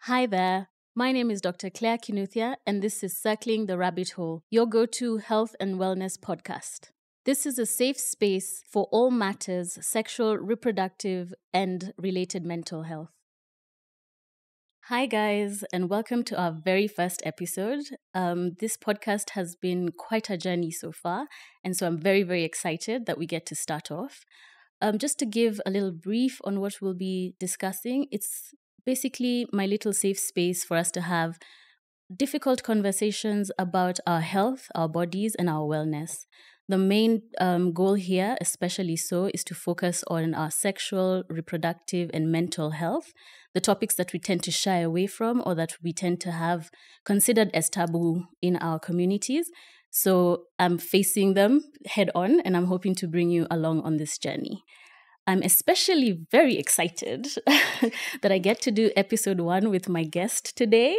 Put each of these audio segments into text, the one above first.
Hi there. My name is Dr. Claire Kinuthia, and this is Circling the Rabbit Hole, your go-to health and wellness podcast. This is a safe space for all matters sexual, reproductive, and related mental health. Hi, guys, and welcome to our very first episode. This podcast has been quite a journey so far, and so I'm very, very excited that we get to start off. Just to give a little brief on what we'll be discussing, it's basically my little safe space for us to have difficult conversations about our health, our bodies, and our wellness. The main goal here, especially so, is to focus on our sexual, reproductive, and mental health, the topics that we tend to shy away from or that we tend to have considered as taboo in our communities. So I'm facing them head on, and I'm hoping to bring you along on this journey. I'm especially very excited that I get to do episode 1 with my guest today.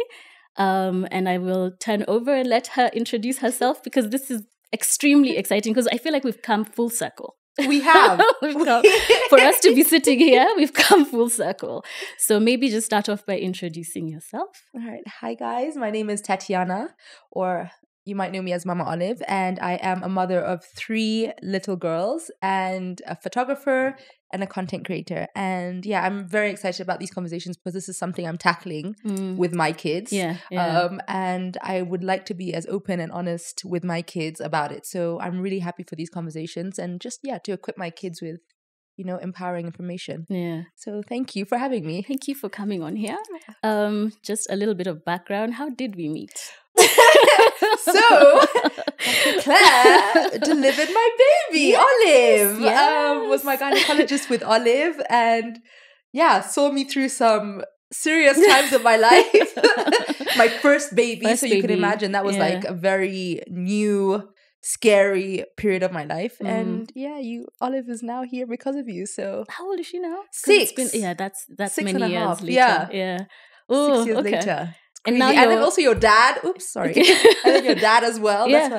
And I will turn over and let her introduce herself because this is extremely exciting because I feel like we've come full circle. We have. For us to be sitting here, we've come full circle. So maybe just start off by introducing yourself. All right. Hi, guys. My name is Tatiana, or you might know me as Mama Olive, and I am a mother of 3 little girls and a photographer and a content creator. And yeah, I'm very excited about these conversations because this is something I'm tackling with my kids. Yeah. And I would like to be as open and honest with my kids about it. So I'm really happy for these conversations and just, to equip my kids with, empowering information. Yeah. So thank you for having me. Thank you for coming on here. Just a little bit of background. How did we meet? So, Dr. Claire delivered my baby, Olive. Was my gynecologist with Olive and saw me through some serious times of my life. My first baby. You can imagine that was like a very new, scary period of my life. And Olive is now here because of you. So how old is she now? 6. That's 6 many and a years half. later. Yeah. 6 years later. And now then also your dad. Oops, sorry. And then your dad as well. That's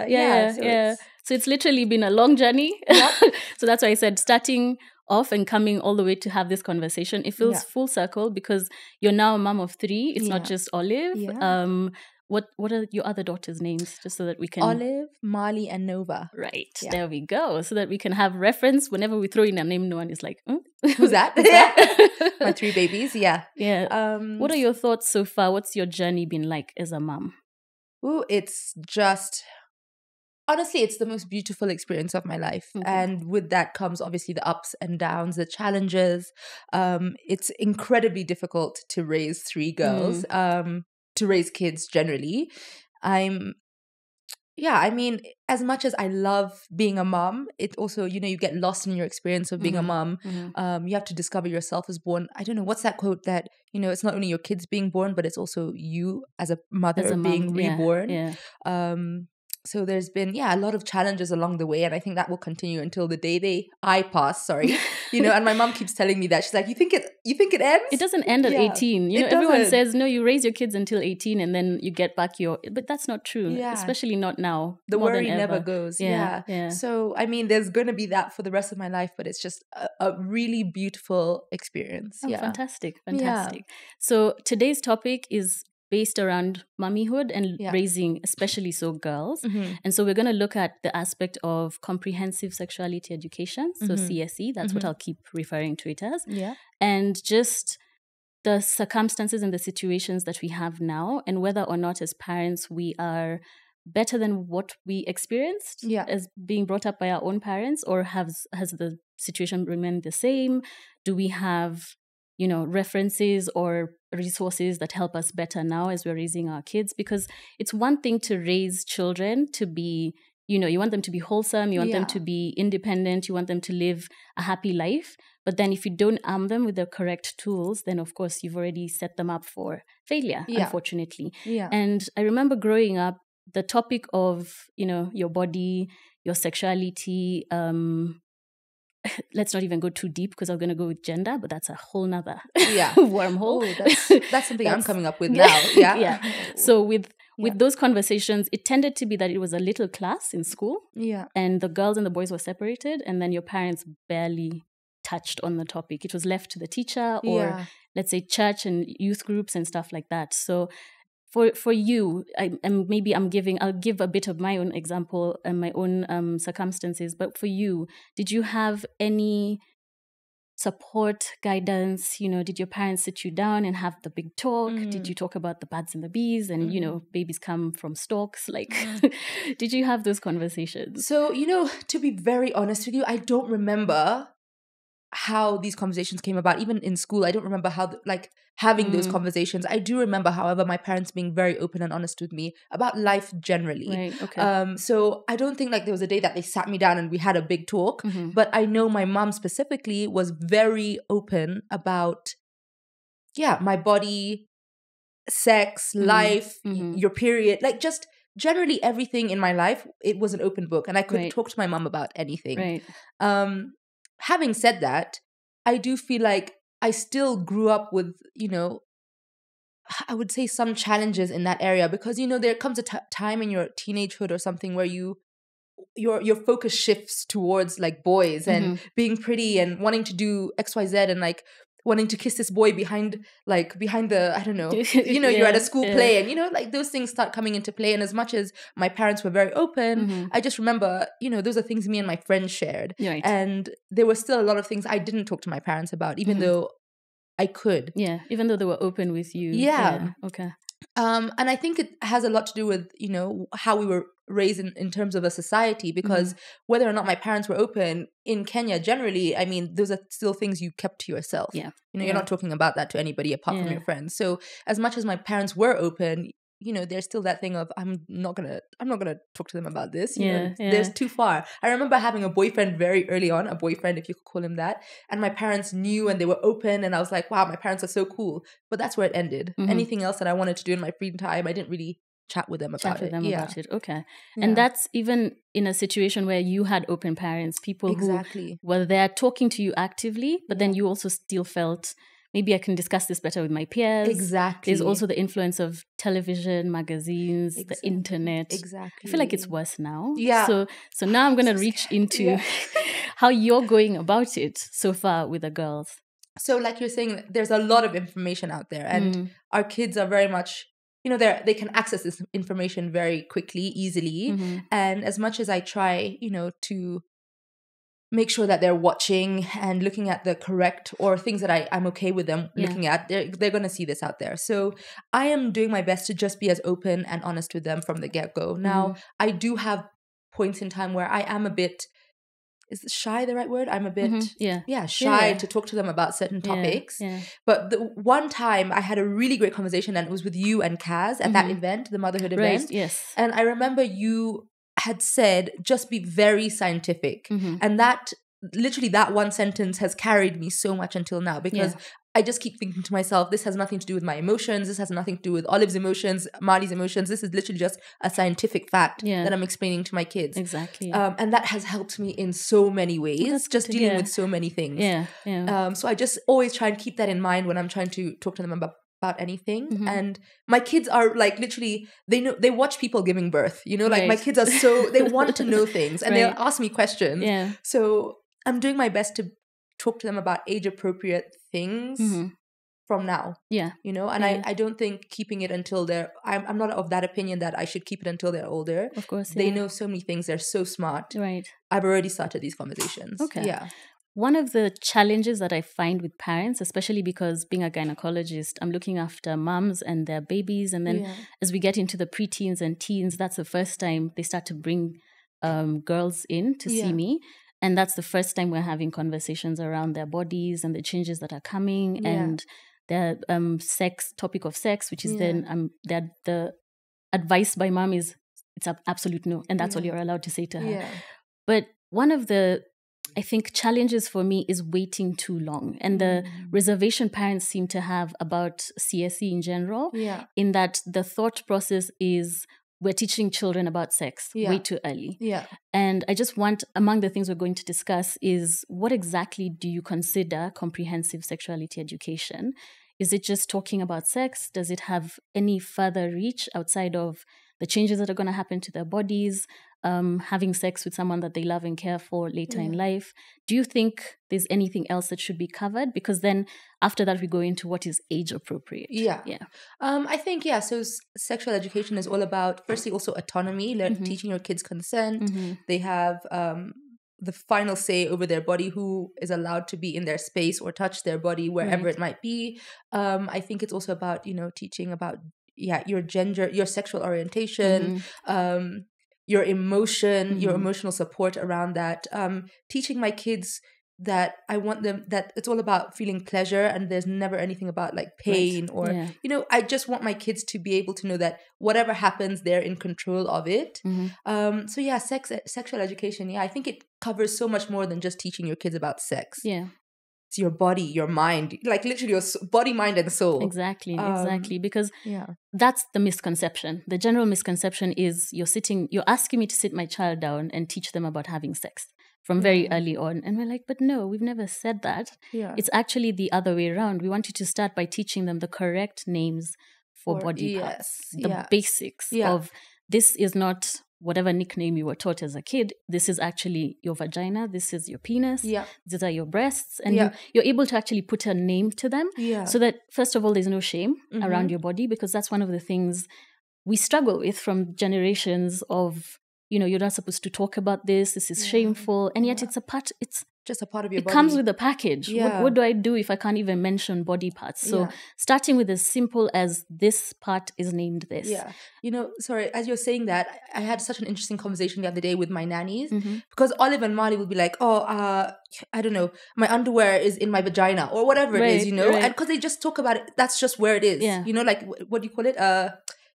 why. So it's literally been a long journey. Yep. So that's why I said starting off and coming all the way to have this conversation, it feels full circle because you're now a mom of 3. It's not just Olive. Yeah. What are your other daughters' names, just so that we can... Olive, Marley, and Nova. Right. Yeah. There we go. So that we can have reference whenever we throw in a name, no one is like, Who's that? My 3 babies, yeah. Yeah. What are your thoughts so far? What's your journey been like as a mom? It's just... Honestly, it's the most beautiful experience of my life. Okay. And with that comes obviously the ups and downs, the challenges. It's incredibly difficult to raise 3 girls. To raise kids generally. As much as I love being a mom, it also, you get lost in your experience of being a mom. You have to discover yourself as born. I don't know, what's that quote that, it's not only your kids being born, but it's also you as a mother being reborn. Yeah. So there's been, a lot of challenges along the way. And I think that will continue until the day I pass, and my mom keeps telling me that. She's like, you think it ends? It doesn't end at 18. Everyone says, no, you raise your kids until 18 and then you get back but that's not true. Especially not now. The worry never goes. Yeah. So, there's going to be that for the rest of my life, but it's just a really beautiful experience. Oh, fantastic. So today's topic is based around mommyhood and raising, especially so girls. And so we're going to look at the aspect of comprehensive sexuality education, so CSE, that's what I'll keep referring to it as. Yeah. And just the circumstances and the situations that we have now and whether or not as parents we are better than what we experienced as being brought up by our own parents, or has the situation remained the same? Do we have references or resources that help us better now as we're raising our kids? Because it's one thing to raise children to be, you want them to be wholesome, you want them to be independent, you want them to live a happy life. But then if you don't arm them with the correct tools, then of course you've already set them up for failure, unfortunately. Yeah. And I remember growing up, the topic of, your body, your sexuality, let's not even go too deep because I'm going to go with gender, but that's a whole nother wormhole. Oh, that's something I'm coming up with now. Yeah. So with those conversations, it tended to be that it was a little class in school. Yeah. And the girls and the boys were separated, and then your parents barely touched on the topic. It was left to the teacher or let's say church and youth groups and stuff like that. So for you, I'll give a bit of my own example and my own circumstances. But for you, did you have any support, guidance? Did your parents sit you down and have the big talk? Did you talk about the birds and the bees and, babies come from stalks? Like, did you have those conversations? So, to be very honest with you, I don't remember how these conversations came about. Even in school, I don't remember how, having those conversations. I do remember, however, my parents being very open and honest with me about life generally. Right, okay. So I don't think there was a day that they sat me down and we had a big talk. But I know my mom specifically was very open about, my body, sex, life, your period, just generally everything in my life. It was an open book and I could talk to my mom about anything. Right. Having said that, I do feel like I still grew up with, I would say some challenges in that area because, there comes a time in your teenagehood or something where your focus shifts towards boys and being pretty and wanting to do XYZ and wanting to kiss this boy behind the, I don't know, you're at a school play and, those things start coming into play. And as much as my parents were very open, I just remember, those are things me and my friends shared. Right. And there were still a lot of things I didn't talk to my parents about, even though I could. Yeah, even though they were open with you. Yeah. Okay. And I think it has a lot to do with, how we were raised in terms of a society, because whether or not my parents were open in Kenya, generally, I mean, those are still things you kept to yourself. Yeah. You're not talking about that to anybody apart from your friends. So as much as my parents were open, there's still that thing of I'm not gonna talk to them about this. There's too far. I remember having a boyfriend very early on, a boyfriend, if you could call him that, and my parents knew and they were open, and I was like, wow, my parents are so cool. But that's where it ended. Anything else that I wanted to do in my free time, I didn't really chat with them about it. About it. Okay. Yeah. And that's even in a situation where you had open parents, people who were there talking to you actively, but then you also still felt, maybe I can discuss this better with my peers. Exactly. There's also the influence of television, magazines, the internet. Exactly. I feel like it's worse now. Yeah. So now I'm going to reach into how you're going about it so far with the girls. So like you're saying, there's a lot of information out there, and our kids are very much, they can access this information very quickly, easily. And as much as I try, to make sure that they're watching and looking at the correct or things that I'm okay with them looking at, they're going to see this out there. So I am doing my best to just be as open and honest with them from the get-go. Now, I do have points in time where I am a bit, is shy the right word? I'm a bit shy to talk to them about certain topics. But the one time I had a really great conversation, and it was with you and Kaz at that event, the motherhood event. Right, yes. And I remember you had said, just be very scientific. And that, literally that one sentence has carried me so much until now, because I just keep thinking to myself, this has nothing to do with my emotions. This has nothing to do with Olive's emotions, Marley's emotions. This is literally just a scientific fact that I'm explaining to my kids. Exactly. And that has helped me in so many ways, just dealing with so many things. So I just always try and keep that in mind when I'm trying to talk to them about anything. And my kids are literally, they watch people giving birth, my kids are so, they want to know things, and they'll ask me questions. So I'm doing my best to talk to them about age appropriate things from now. And I don't think keeping it until I'm not of that opinion that I should keep it until they're older. Of course. They know so many things, they're so smart. Right. I've already started these conversations. Okay. One of the challenges that I find with parents, especially because being a gynecologist, I'm looking after moms and their babies. And then as we get into the preteens and teens, that's the first time they start to bring girls in to see me. And that's the first time we're having conversations around their bodies and the changes that are coming and their topic of sex, which is then the advice by mom is it's an absolute no. And that's all you're allowed to say to her. But one of the, I think, challenges for me is waiting too long. And the reservation parents seem to have about CSE in general, in that the thought process is we're teaching children about sex way too early. And I just want, among the things we're going to discuss is what exactly do you consider comprehensive sexuality education? Is it just talking about sex? Does it have any further reach outside of the changes that are going to happen to their bodies? having sex with someone that they love and care for later in life. Do you think there's anything else that should be covered? Because then after that, we go into what is age appropriate. Yeah. I think, so sexual education is all about, firstly, also autonomy, teaching your kids consent. They have the final say over their body, who is allowed to be in their space or touch their body wherever it might be. I think it's also about, teaching about your gender, your sexual orientation, your emotion, your emotional support around that. Teaching my kids that I want them, that it's all about feeling pleasure and there's never anything about like pain or, I just want my kids to be able to know that whatever happens, they're in control of it. Sexual education, I think it covers so much more than just teaching your kids about sex. It's your body, your mind, like literally your body, mind, and soul. Exactly. Because that's the misconception. The general misconception is you're asking me to sit my child down and teach them about having sex from very early on. And we're like, but no, we've never said that. It's actually the other way around. We want you to start by teaching them the correct names for body parts, the basics of this is not whatever nickname you were taught as a kid. This is actually your vagina. This is your penis. These are your breasts. And you're able to actually put a name to them so that, first of all, there's no shame around your body, because that's one of the things we struggle with from generations of, you're not supposed to talk about this. This is shameful. And yet it's just a part of your body. It comes with a package. What do I do if I can't even mention body parts? So starting with as simple as this part is named this. Sorry, as you're saying that, I had such an interesting conversation the other day with my nannies, because Olive and Marley would be like, I don't know, my underwear is in my vagina or whatever it is, and because they just talk about it, that's just where it is. Like, what do you call it?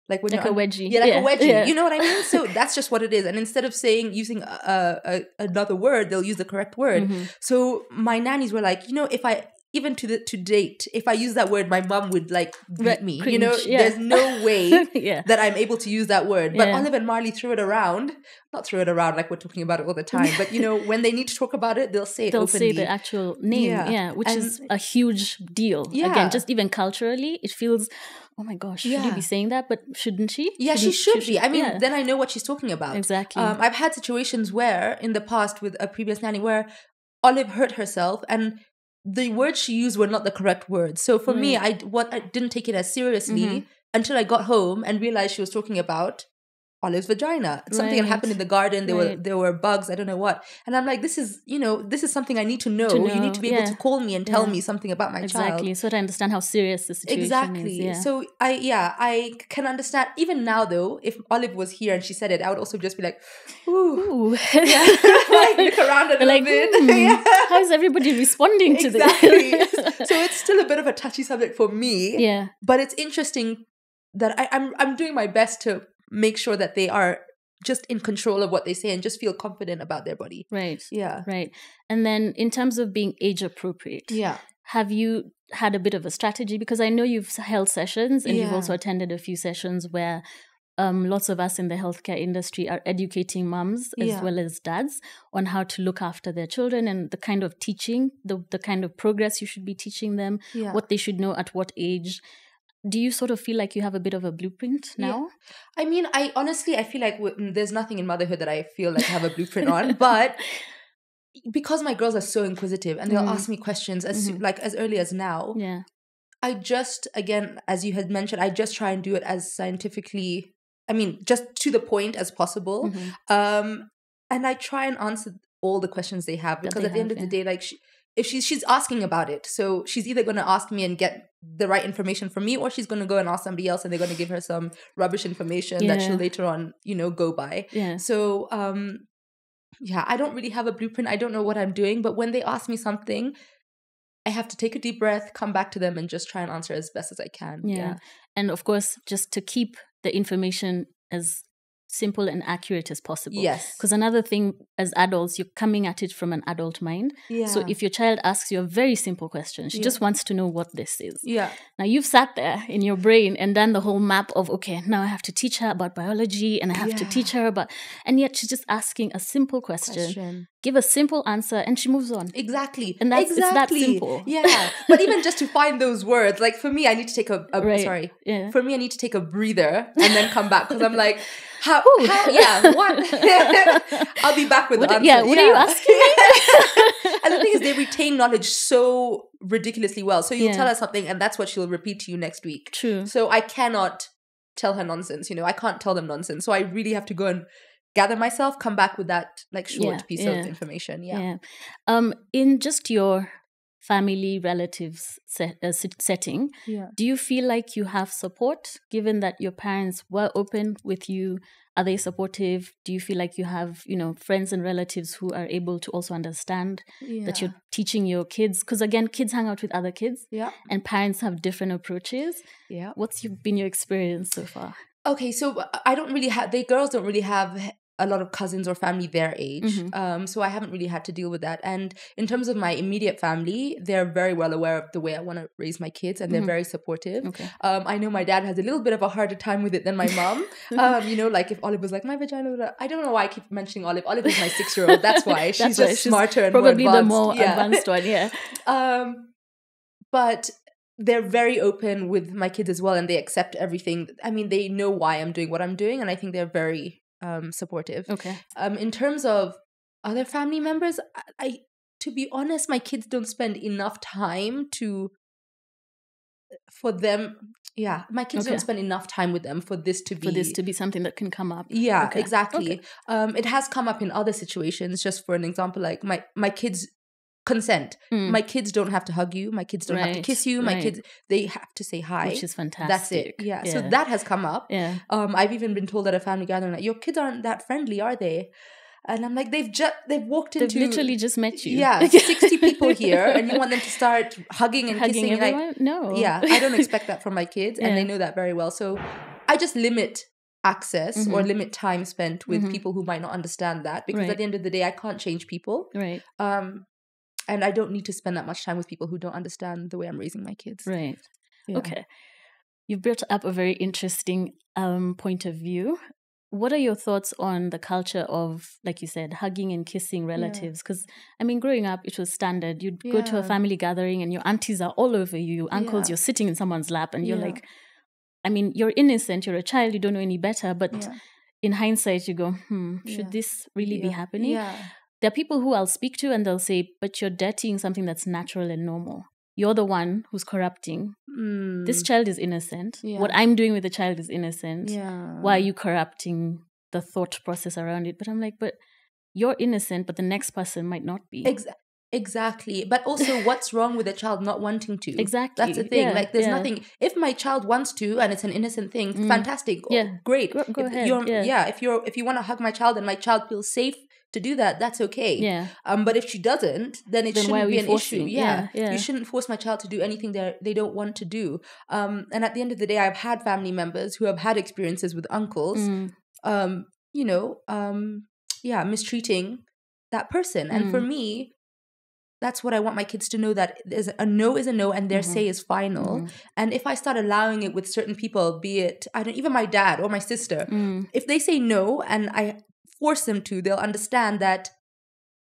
Like when like a wedgie. A wedgie. You know what I mean? So that's just what it is. And instead of using another word, they'll use the correct word. So my nannies were like, if I, even to date, if I use that word, my mom would like beat me. Cringe, there's no way that I'm able to use that word. But Olive and Marley not throw it around like we're talking about it all the time. But when they need to talk about it, they'll say it openly. Say the actual name, which is a huge deal. Again, just even culturally, it feels, oh my gosh, should you be saying that? But shouldn't she? She should be. I mean, then I know what she's talking about. Exactly. I've had situations where, in the past with a previous nanny, where Olive hurt herself and the words she used were not the correct words. So for me, I didn't take it as seriously until I got home and realized she was talking about Olive's vagina. Something had happened in the garden. There were bugs. I don't know what. And I'm like, this is something I need to know. You need to be able to call me and tell me something about my child. Exactly. So that I understand how serious the situation is. Yeah. So I can understand. Even now though, if Olive was here and she said it, I would also just be like, ooh. Like look around a little bit. How is everybody responding to this? So it's still a bit of a touchy subject for me. Yeah. But it's interesting that I'm doing my best to make sure that they are just in control of what they say and just feel confident about their body. Right. Yeah. Right. And then in terms of being age appropriate, have you had a bit of a strategy? Because I know you've held sessions and you've also attended a few sessions where lots of us in the healthcare industry are educating mums as well as dads on how to look after their children and the kind of teaching, the kind of progress you should be teaching them, what they should know at what age. Do you sort of feel like you have a bit of a blueprint now? I mean, I honestly feel like there's nothing in motherhood that I feel like I have a blueprint on. But because my girls are so inquisitive and they'll ask me questions as early as now, I just, again, as you had mentioned, I just try and do it as scientifically, just to the point as possible. And I try and answer all the questions they have, because at the end of the day, like if she's asking about it, so she's either going to ask me and get the right information from me, or she's going to go and ask somebody else and they're going to give her some rubbish information that she'll later on, go by. So, I don't really have a blueprint. I don't know what I'm doing, but when they ask me something, I have to take a deep breath, come back to them and just try and answer as best as I can. Yeah. And of course, just to keep the information as simple and accurate as possible. Yes. Because another thing, as adults, you're coming at it from an adult mind. Yeah. So if your child asks you a very simple question, she just wants to know what this is. Yeah. Now you've sat there in your brain and done the whole map of, okay, now I have to teach her about biology and I have to teach her about, and yet she's just asking a simple question. Give a simple answer and she moves on. Exactly. And it's that simple. Yeah. But even just to find those words, like for me, I need to take For me, I need to take a breather and then come back, because I'm like, What? I'll be back with the answer. What are you asking me? And the thing is, they retain knowledge so ridiculously well. So you'll tell her something and that's what she'll repeat to you next week. True. So I cannot tell her nonsense, I can't tell them nonsense. So I really have to go and gather myself, come back with that like short piece of information. In just your family relatives setting, do you feel like you have support, given that your parents were open with you? Are they supportive? Do you feel like you have, friends and relatives who are able to also understand that you're teaching your kids? Because again, kids hang out with other kids, and parents have different approaches. What's been your experience so far? Okay, so I don't really have, girls don't really have a lot of cousins or family their age. So I haven't really had to deal with that. And in terms of my immediate family, they're very well aware of the way I want to raise my kids, and they're very supportive. Okay. I know my dad has a little bit of a harder time with it than my mom. Like if Olive was like, my vagina, I don't know why I keep mentioning Olive. Olive is my 6-year-old. That's why. She's just smarter and probably more the advanced. more advanced one, But they're very open with my kids as well, and they accept everything. I mean, they know why I'm doing what I'm doing, and I think they're very supportive. Okay. In terms of other family members, I to be honest, my kids don't spend enough time for them. Yeah, my kids don't spend enough time with them for this to be something that can come up. Yeah, exactly. Okay. It has come up in other situations. Just for an example, like my kids consent. My kids don't have to hug you. My kids don't have to kiss you. My kids, they have to say hi. Which is fantastic. That's it. Yeah. So that has come up. Yeah. I've even been told at a family gathering, like, your kids aren't that friendly, are they? And I'm like, they've walked into... They've literally just met you. Yeah, 60 people here, and you want them to start hugging and kissing everyone? Like, no. Yeah, I don't expect that from my kids, and they know that very well. So I just limit access or limit time spent with people who might not understand that, because at the end of the day, I can't change people. Right. And I don't need to spend that much time with people who don't understand the way I'm raising my kids. Right. Yeah. Okay. You've brought up a very interesting point of view. What are your thoughts on the culture of, like you said, hugging and kissing relatives? Because, I mean, growing up, it was standard. You'd go to a family gathering and your aunties are all over you, your uncles, you're sitting in someone's lap and you're like, I mean, you're innocent, you're a child, you don't know any better. But in hindsight, you go, should this really be happening? Yeah. There are people who I'll speak to and they'll say, but you're dirtying something that's natural and normal. You're the one who's corrupting. This child is innocent. Yeah. What I'm doing with the child is innocent. Yeah. Why are you corrupting the thought process around it? But I'm like, but you're innocent, but the next person might not be. Exactly. But also, what's wrong with a child not wanting to? Exactly. That's the thing. Yeah, like, there's nothing. If my child wants to and it's an innocent thing, fantastic. Yeah. Great. Go ahead. If you want to hug my child and my child feels safe to do that, that's okay. Yeah. But if she doesn't, then shouldn't be an issue. Yeah. You shouldn't force my child to do anything they don't want to do. And at the end of the day, I've had family members who have had experiences with uncles, mistreating that person. And for me, that's what I want my kids to know, that a no is a no and their say is final. And if I start allowing it with certain people, be it, even my dad or my sister, if they say no and I force them to, they'll understand that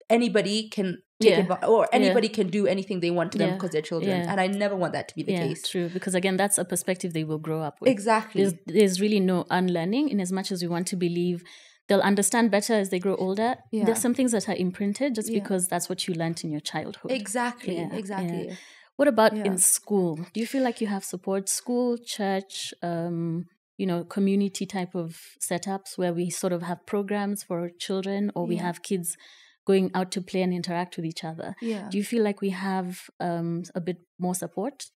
anybody can take advantage, or anybody can do anything they want to them because they're children. And I never want that to be the case. True, because again, that's a perspective they will grow up with. Exactly. There's really no unlearning, in as much as we want to believe they'll understand better as they grow older. Yeah. There's some things that are imprinted just because that's what you learned in your childhood. Exactly. Yeah. What about in school? Do you feel like you have support? School, church, community type of setups where we sort of have programs for children, or we have kids going out to play and interact with each other. Yeah. Do you feel like we have a bit more support?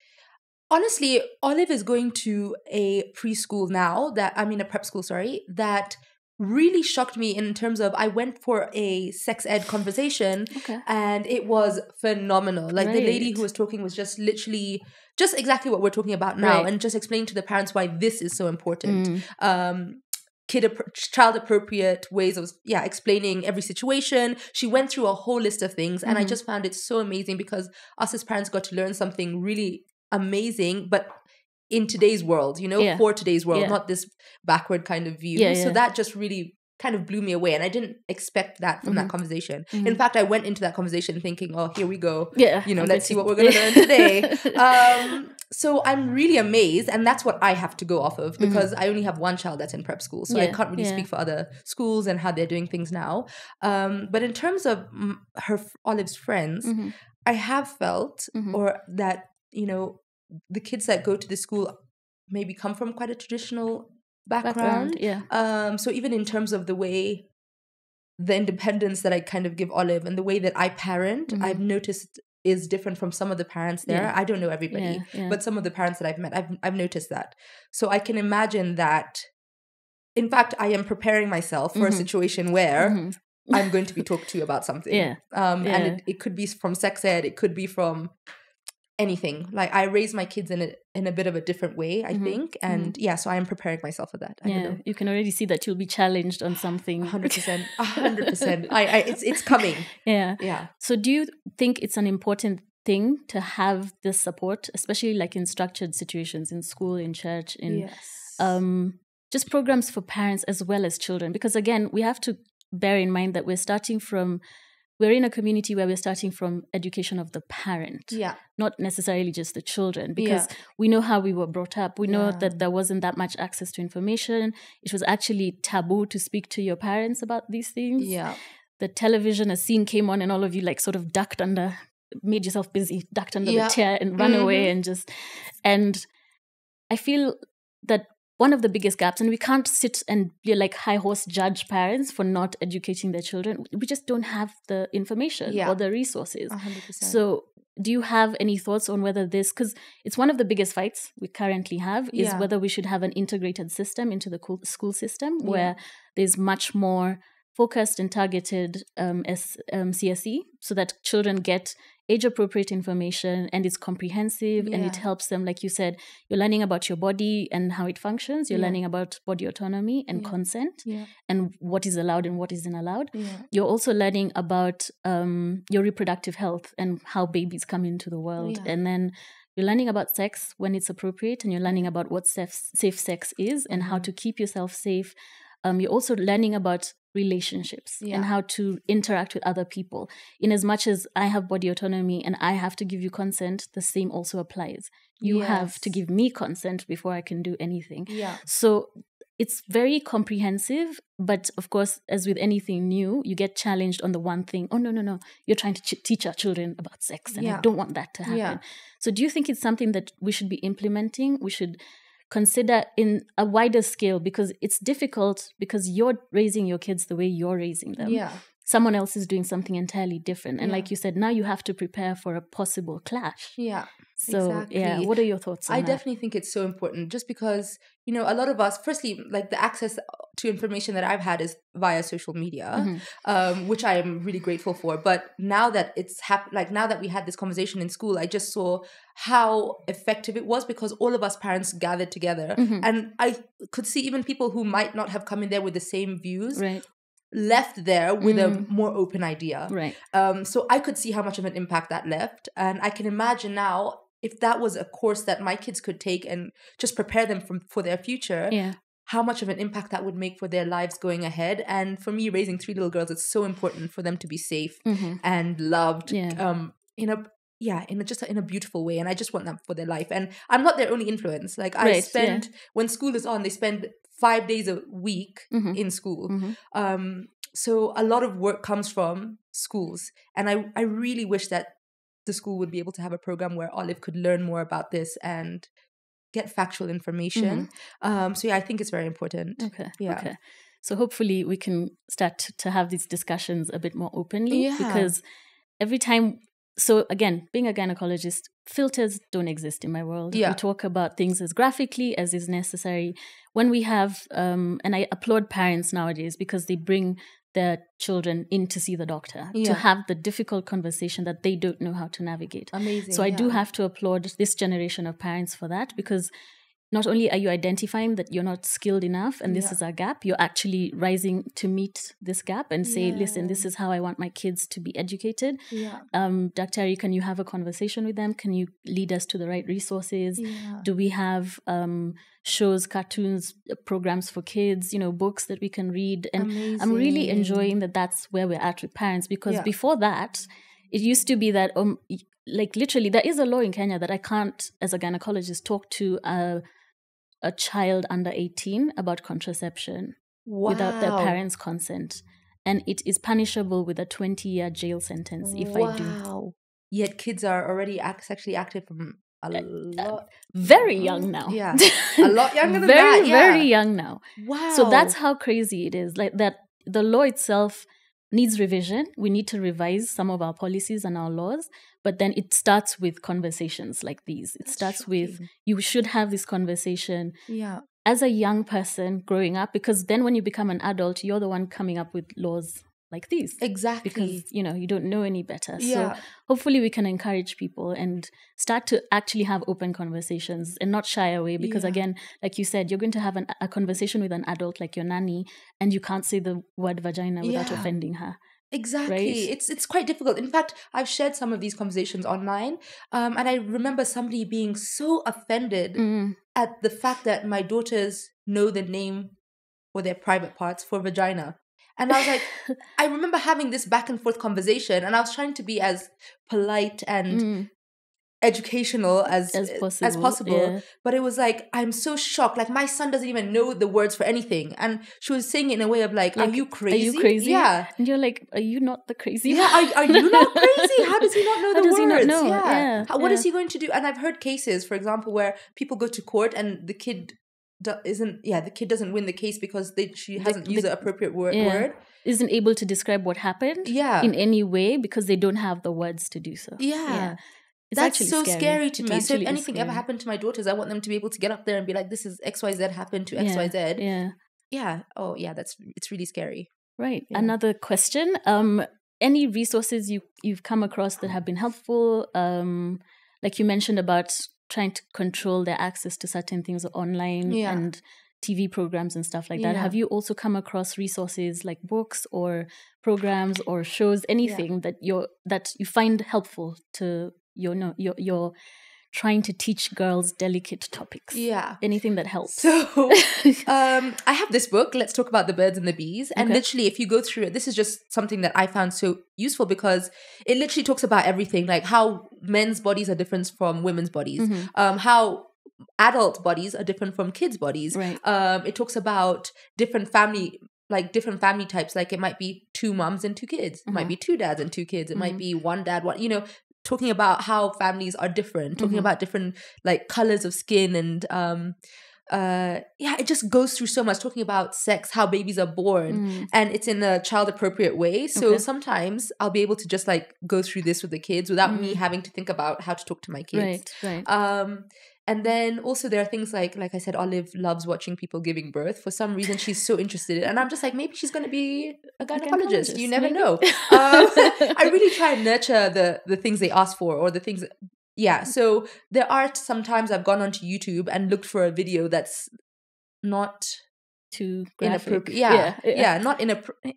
Honestly, Olive is going to a preschool now, a prep school, that really shocked me in terms of, I went for a sex ed conversation and it was phenomenal. Like the lady who was talking was just literally just exactly what we're talking about now, and just explaining to the parents why this is so important. Child appropriate ways of explaining every situation. She went through a whole list of things, and I just found it so amazing, because us as parents got to learn something really amazing, but in today's world, for today's world, not this backward kind of view. So that just really kind of blew me away, and I didn't expect that from that conversation. In fact, I went into that conversation thinking, oh, here we go. Let's see what we're going to learn today. So I'm really amazed, and that's what I have to go off of, because I only have one child that's in prep school, so I can't really speak for other schools and how they're doing things now. But in terms of Olive's friends, I have felt or that, you know, the kids that go to the school maybe come from quite a traditional background. So even in terms of the way, the independence that I kind of give Olive and the way that I parent, I've noticed is different from some of the parents there. I don't know everybody, but some of the parents that I've met, I've noticed that. So I can imagine that. In fact, I am preparing myself for a situation where I'm going to be talked to about something. And it could be from sex ed, it could be from anything. Like, I raise my kids in a bit of a different way, I think. And so I am preparing myself for that. I don't know. You can already see that you'll be challenged on something. 100%. 100%. It's coming. Yeah. So do you think it's an important thing to have this support, especially like in structured situations, in school, in church, in just programs for parents as well as children? Because again, we have to bear in mind that we're in a community where we're starting from education of the parent, not necessarily just the children, because we know how we were brought up. We know that there wasn't that much access to information. It was actually taboo to speak to your parents about these things. The television, a scene came on and all of you like sort of made yourself busy, ducked under the chair and ran away and I feel that one of the biggest gaps, and we can't sit and be like high horse judge parents for not educating their children. We just don't have the information or the resources. 100%. So do you have any thoughts on whether because it's one of the biggest fights we currently have, is whether we should have an integrated system into the school system where there's much more focused and targeted CSE, so that children get age-appropriate information and it's comprehensive and it helps them. Like you said, you're learning about your body and how it functions. You're learning about body autonomy and consent and what is allowed and what isn't allowed. You're also learning about your reproductive health and how babies come into the world. And then you're learning about sex when it's appropriate, and you're learning about what safe sex is and how to keep yourself safe. You're also learning about relationships and how to interact with other people. In as much as I have body autonomy and I have to give you consent, the same also applies. You have to give me consent before I can do anything. So it's very comprehensive, but of course, as with anything new, you get challenged on the one thing. Oh, no, you're trying to teach our children about sex, and I don't want that to happen. So do you think it's something that we should be implementing? We should consider in a wider scale, because it's difficult because you're raising your kids the way you're raising them. Someone else is doing something entirely different. And like you said, now you have to prepare for a possible clash. So, what are your thoughts on that? I definitely think it's so important, just because, you know, a lot of us, firstly, like the access to information that I've had is via social media, which I am really grateful for. But now that it's now that we had this conversation in school, I just saw how effective it was, because all of us parents gathered together. And I could see even people who might not have come in there with the same views, left there with a more open idea. So I could see how much of an impact that left. And I can imagine now, if that was a course that my kids could take and just prepare them for their future, how much of an impact that would make for their lives going ahead. And for me, raising 3 little girls, it's so important for them to be safe and loved in a beautiful way. And I just want that for their life. And I'm not their only influence. Like I spend, when school is on, they spend 5 days a week in school. So a lot of work comes from schools. And I really wish that the school would be able to have a program where Olive could learn more about this and get factual information. So I think it's very important. Okay. So hopefully we can start to have these discussions a bit more openly, because every time, so again, being a gynecologist, filters don't exist in my world. We talk about things as graphically as is necessary. When we have, and I applaud parents nowadays because they bring their children in to see the doctor, to have the difficult conversation that they don't know how to navigate. Amazing. So I do have to applaud this generation of parents for that, because not only are you identifying that you're not skilled enough and this is a gap, you're actually rising to meet this gap and say, listen, this is how I want my kids to be educated. Dr. Ari, can you have a conversation with them? Can you lead us to the right resources? Do we have shows, cartoons, programs for kids, books that we can read? And I'm really enjoying that that's where we're at with parents, because before that, it used to be that like literally, there is a law in Kenya that I can't, as a gynecologist, talk to a child under 18 about contraception without their parents' consent. And it is punishable with a 20-year jail sentence if I do. Yet kids are already sexually active from a lot. Very young now. Yeah. A lot younger than that. Yeah. Very young now. Wow. So that's how crazy it is. Like that, the law itself needs revision. We need to revise some of our policies and our laws. But then it starts with conversations like these. It starts with, you should have this conversation. Yeah. As a young person growing up, because then when you become an adult, you're the one coming up with laws like these. Exactly. Because, you don't know any better. Yeah. So hopefully we can encourage people and start to actually have open conversations and not shy away. Because again, like you said, you're going to have a conversation with an adult like your nanny, and you can't say the word vagina without offending her. Exactly. Right? It's quite difficult. In fact, I've shared some of these conversations online. And I remember somebody being so offended at the fact that my daughters know the name for their private parts for vagina. And I was like, I remember having this back and forth conversation, and I was trying to be as polite and educational as possible. Yeah. But it was like, I'm so shocked. Like, my son doesn't even know the words for anything. And she was saying it in a way of like, are you crazy? Are you crazy? Yeah. And you're like, are you not the crazy one? Yeah, are you not crazy? How does he not know the words? How does he not know? Yeah. What is he going to do? And I've heard cases, for example, where people go to court and the kid doesn't win the case because she hasn't used the appropriate word. Isn't able to describe what happened in any way because they don't have the words to do so. Yeah. It's That's so scary to me. So if anything scary. ever happened to my daughters, I want them to be able to get up there and be like, this is XYZ happened to XYZ. Yeah. Yeah. Oh, yeah. It's really scary. Right. Yeah. Another question. Any resources you've come across that have been helpful? Like you mentioned about trying to control their access to certain things online and TV programs and stuff like that. Have you also come across resources like books or programs or shows, anything that you find helpful to you're trying to teach girls delicate topics? Yeah. Anything that helps. So I have this book, Let's Talk About the Birds and the Bees. And literally, if you go through it, this is just something that I found so useful because it literally talks about everything, like how men's bodies are different from women's bodies, how adult bodies are different from kids' bodies. Right. It talks about different family types. Like it might be 2 moms and 2 kids. It might be 2 dads and 2 kids. It might be 1 dad, one, talking about how families are different, talking about different like colors of skin and it just goes through so much, talking about sex, how babies are born, and it's in a child appropriate way. So sometimes I'll be able to just like go through this with the kids without me having to think about how to talk to my kids. Right. And then also there are things like I said, Olive loves watching people giving birth. For some reason, she's so interested in it. And I'm just like, maybe she's going to be a gynecologist. You never know. I really try and nurture the things they ask for or the things. So there are sometimes I've gone onto YouTube and looked for a video that's not too inappropriate. Not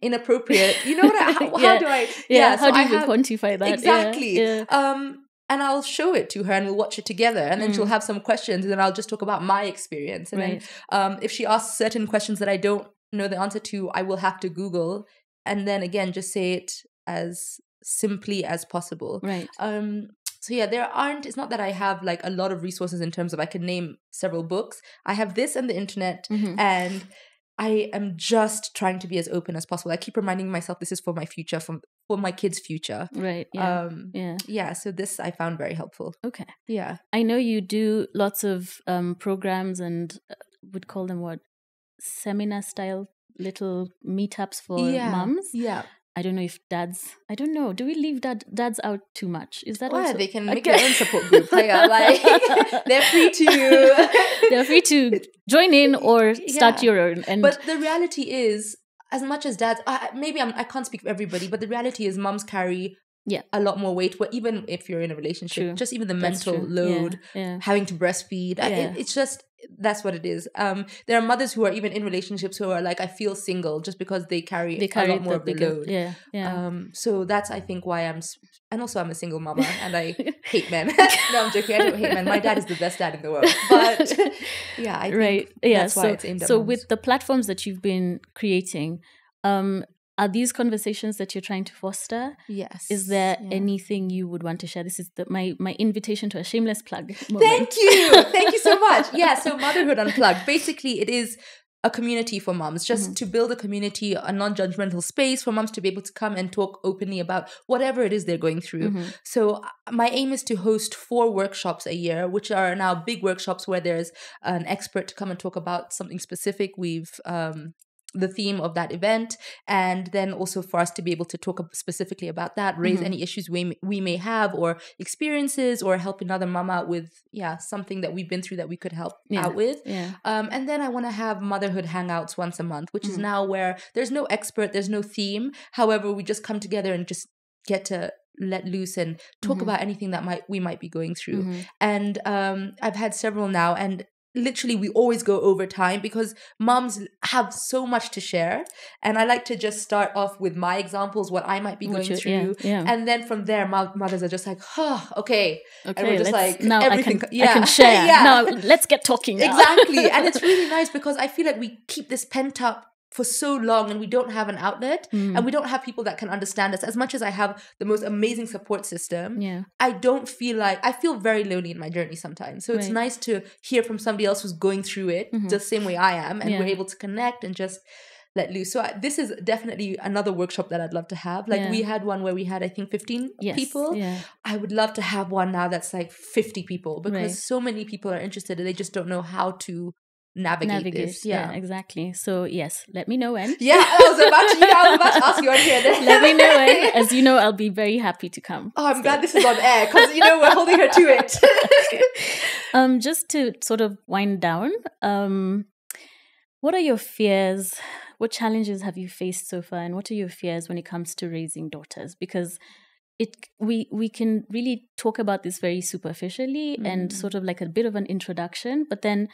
inappropriate. You know what? How do I? How do you quantify that? Exactly. And I'll show it to her and we'll watch it together. And then she'll have some questions and then I'll just talk about my experience. And then if she asks certain questions that I don't know the answer to, I will have to Google. And then again, just say it as simply as possible. Right. So it's not that I have like a lot of resources in terms of I can name several books. I have this and the internet and I am just trying to be as open as possible. I keep reminding myself this is for my future, for my kids' future. Right. So this I found very helpful. Okay. Yeah. I know you do lots of programs and would call them seminar style little meetups for mums. Yeah. I don't know if dads. I don't know. Do we leave dads out too much? Is that also? Also? They can make their own support group. They're free to. They're free to join in or start your own. But the reality is, as much as dads, I can't speak for everybody, but the reality is, mums carry a lot more weight. But even if you're in a relationship, just even the mental load, having to breastfeed, it's just. That's what it is. There are mothers who are even in relationships who are like, I feel single just because they carry a lot more of the load. So that's, I think, why and also I'm a single mama and I hate men. No, I'm joking. I don't hate men. My dad is the best dad in the world. But I think that's why it's aimed at So moms. with the platforms that you've been creating, Are these conversations that you're trying to foster? Yes. Is there anything you would want to share? This is my invitation to a shameless plug moment. Thank you. Thank you so much. Yeah, so Motherhood Unplugged. Basically, it is a community for moms, just to build a community, a non-judgmental space for moms to be able to come and talk openly about whatever it is they're going through. So my aim is to host 4 workshops a year, which are now big workshops where there's an expert to come and talk about something specific. We've the theme of that event, and then also for us to be able to talk specifically about that, raise any issues we may have or experiences, or help another mom out with something that we've been through that we could help out with. And then I want to have motherhood hangouts once a month, which is now where there's no expert, there's no theme. However, we just come together and just get to let loose and talk about anything that we might be going through. And I've had several now, and literally we always go over time because moms have so much to share, and I like to just start off with my examples, what I might be going through, and then from there mothers are just like, okay, and we're just like, now everything I can share. Now let's get talking now. Exactly. And it's really nice because I feel like we keep this pent up for so long and we don't have an outlet, and we don't have people that can understand us. As much as I have the most amazing support system, I feel very lonely in my journey sometimes. So it's nice to hear from somebody else who's going through it the same way I am, and we're able to connect and just let loose. So this is definitely another workshop that I'd love to have. Like we had one where we had, I think, 15 people. I would love to have one now that's like 50 people, because so many people are interested and they just don't know how to navigate this. Yeah, exactly. So yes, let me know when. I was about to ask you on here. Let me know when. As you know, I'll be very happy to come. Oh, I'm glad this is on air, because we're holding her to it. Just to sort of wind down, what are your fears? What challenges have you faced so far, and what are your fears when it comes to raising daughters? Because we can really talk about this very superficially and sort of like a bit of an introduction, but then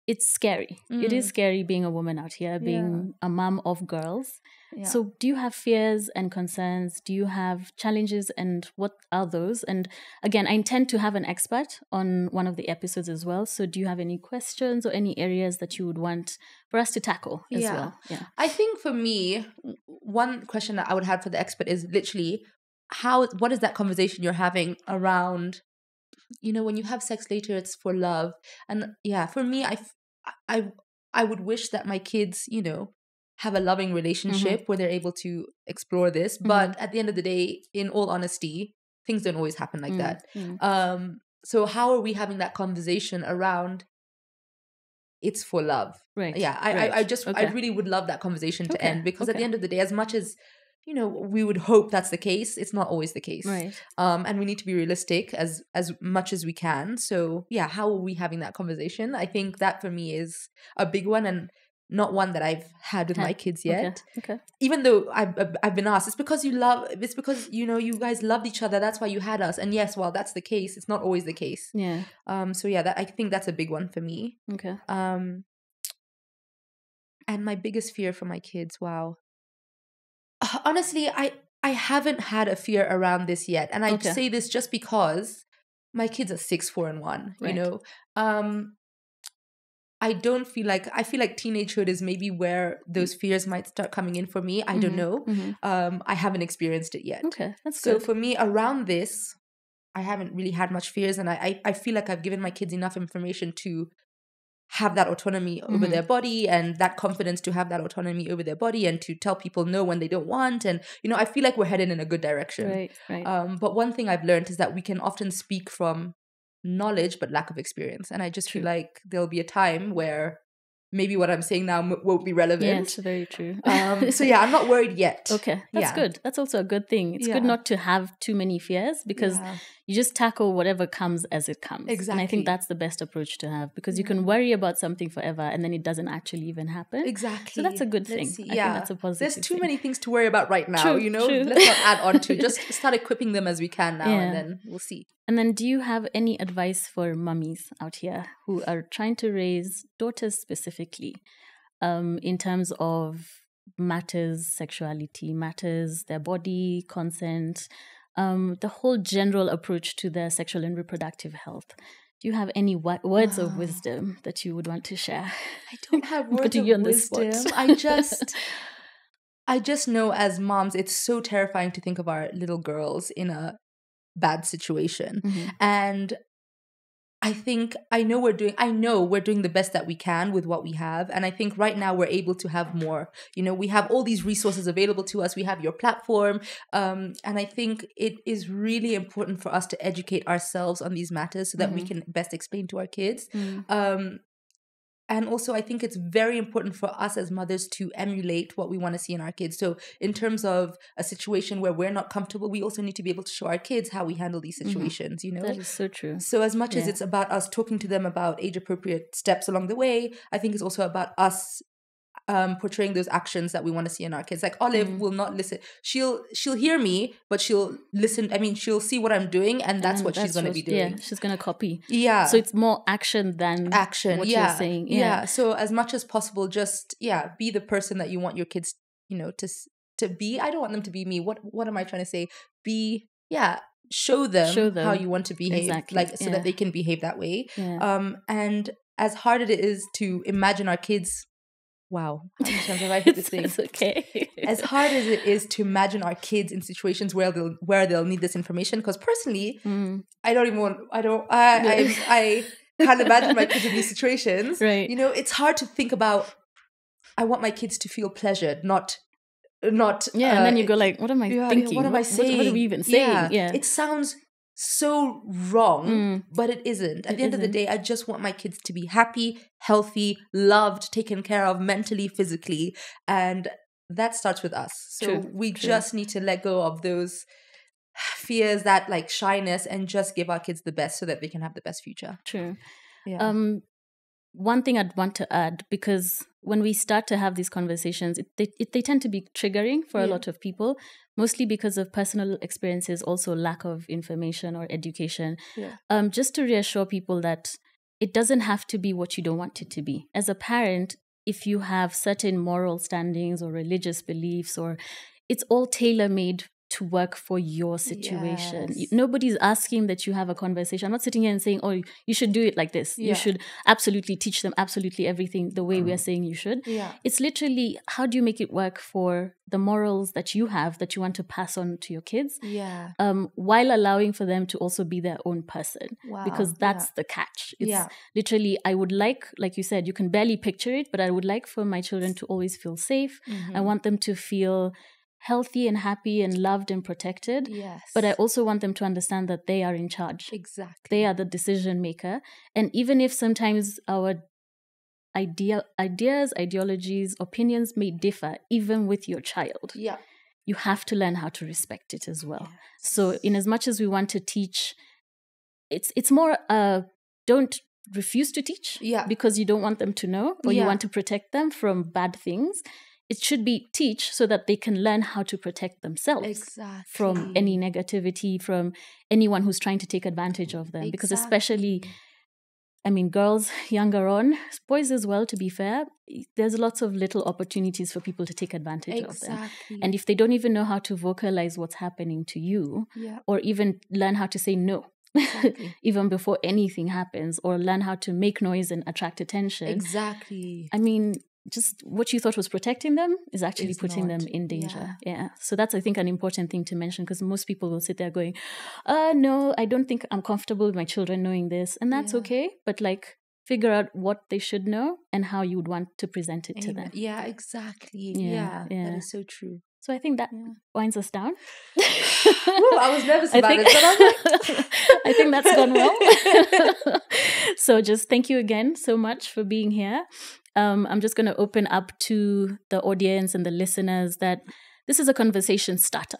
it's scary. It is scary being a woman out here, being a mom of girls. So do you have fears and concerns? Do you have challenges, and what are those? And again, I intend to have an expert on one of the episodes as well. So do you have any questions or any areas that you would want for us to tackle as well? Yeah. I think for me, one question that I would have for the expert is literally what is that conversation you're having around, when you have sex later, it's for love. And for me, I would wish that my kids, have a loving relationship where they're able to explore this. But at the end of the day, in all honesty, things don't always happen like that. So how are we having that conversation around it's for love? Right. Yeah. I really would love that conversation to end, because at the end of the day, as much as we would hope that's the case, it's not always the case. Right. And we need to be realistic as much as we can. So how are we having that conversation? I think that for me is a big one, and not one that I've had with my kids yet. Okay. Even though I've been asked, it's because you guys loved each other, that's why you had us. And yes, while that's the case, it's not always the case. Yeah. I think that's a big one for me. Okay. And my biggest fear for my kids, wow. Honestly, I haven't had a fear around this yet. And I say this just because my kids are 6, 4, and 1, I feel like teenagehood is maybe where those fears might start coming in for me. I don't know. I haven't experienced it yet. Okay, that's good. So good. for me, around this, I haven't really had much fears. And I feel like I've given my kids enough information to have that autonomy over their body, and that confidence to have that autonomy over their body, and to tell people no when they don't want. And, I feel like we're headed in a good direction. Right. But one thing I've learned is that we can often speak from knowledge, but lack of experience. And I just feel like there'll be a time where maybe what I'm saying now won't be relevant. Yes, very true. I'm not worried yet. Okay, that's good. That's also a good thing. It's good not to have too many fears, because you just tackle whatever comes as it comes. Exactly. And I think that's the best approach to have, because you can worry about something forever and then it doesn't actually even happen. Exactly. So that's a good thing. I think that's a positive There's too thing. many things to worry about right now, True. Let's not add on to. Just start equipping them as we can now, and then we'll see. And then do you have any advice for mummies out here who are trying to raise daughters specifically, in terms of matters, sexuality matters, their body, consent, the whole general approach to their sexual and reproductive health? Do you have any words of wisdom that you would want to share? I don't have words of wisdom. I just know as moms, it's so terrifying to think of our little girls in a bad situation. And I know we're doing the best that we can with what we have. And I think right now we're able to have more. We have all these resources available to us. We have your platform. And I think it is really important for us to educate ourselves on these matters so that we can best explain to our kids. And also, I think it's very important for us as mothers to emulate what we want to see in our kids. So in terms of a situation where we're not comfortable, we also need to be able to show our kids how we handle these situations, That is so true. So as much as it's about us talking to them about age-appropriate steps along the way, I think it's also about us portraying those actions that we want to see in our kids. Like Olive will not listen. She'll hear me, but she'll listen. I mean, she'll see what I'm doing, and that's what she's going to be doing. Yeah, she's going to copy. Yeah. So it's more action than what you're saying. Yeah. So as much as possible, just be the person that you want your kids, to be. I don't want them to be me. What am I trying to say? Show them how you want to behave, so that they can behave that way. Yeah. And as hard as it is to imagine our kids. Wow, how many times have I hit this thing? It's okay. As hard as it is to imagine our kids in situations where they'll need this information, because personally, I can't imagine my kids in these situations. Right. It's hard to think about. I want my kids to feel pleasured, not. And then you go like, what am I thinking? What am I saying? What are we even saying? Yeah. It sounds so wrong, but it isn't. At the end of the day, I just want my kids to be happy, healthy, loved, taken care of mentally, physically, and that starts with us. So we just need to let go of those fears, that like shyness, and just give our kids the best so that they can have the best future. True. Yeah. One thing I'd want to add, because when we start to have these conversations, they tend to be triggering for a lot of people, mostly because of personal experiences, also lack of information or education. Yeah. Just to reassure people that it doesn't have to be what you don't want it to be. As a parent, if you have certain moral standings or religious beliefs, or it's all tailor-made to work for your situation. Yes. Nobody's asking that you have a conversation. I'm not sitting here and saying, oh, you should do it like this. Yeah. You should absolutely teach them absolutely everything the way we are saying you should. Yeah. It's literally, how do you make it work for the morals that you have that you want to pass on to your kids? Yeah. While allowing for them to also be their own person. Wow. Because that's the catch. It's literally, I would like you said, you can barely picture it, but I would like for my children to always feel safe. I want them to feel healthy and happy and loved and protected. Yes. But I also want them to understand that they are in charge. Exactly. They are the decision maker. And even if sometimes our ideas, ideologies, opinions may differ, even with your child, you have to learn how to respect it as well. Yes. So in as much as we want to teach, it's more don't refuse to teach because you don't want them to know, or you want to protect them from bad things. It should be teach so that they can learn how to protect themselves from any negativity, from anyone who's trying to take advantage of them. Because especially, I mean, girls younger on, boys as well, to be fair, there's lots of little opportunities for people to take advantage of them. And if they don't even know how to vocalize what's happening to you, or even learn how to say no, even before anything happens, or learn how to make noise and attract attention. Exactly. I mean, just what you thought was protecting them is actually putting them in danger. Yeah. So that's, I think, an important thing to mention, because most people will sit there going, no, I don't think I'm comfortable with my children knowing this. And that's okay. But figure out what they should know and how you would want to present it to them. Yeah, exactly. Yeah. That is so true. So I think that winds us down. Ooh, I was nervous about it, but I'm like... I think that's gone well. So just thank you again so much for being here. I'm just going to open up to the audience and the listeners that this is a conversation starter.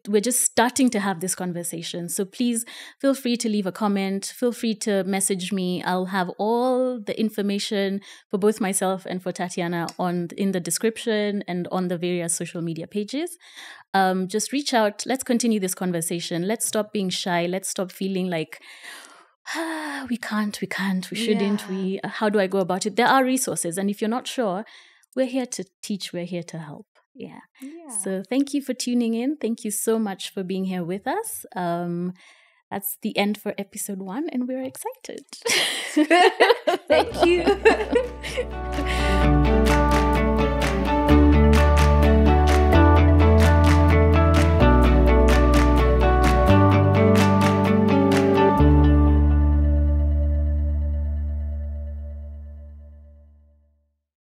We're just starting to have this conversation. So please feel free to leave a comment. Feel free to message me. I'll have all the information for both myself and for Tatiana in the description and on the various social media pages. Just reach out. Let's continue this conversation. Let's stop being shy. Let's stop feeling like, we can't, we shouldn't, how do I go about it? There are resources. And if you're not sure, we're here to teach, we're here to help. Yeah. So thank you for tuning in. Thank you so much for being here with us. That's the end for episode 1, and we're excited. Thank you.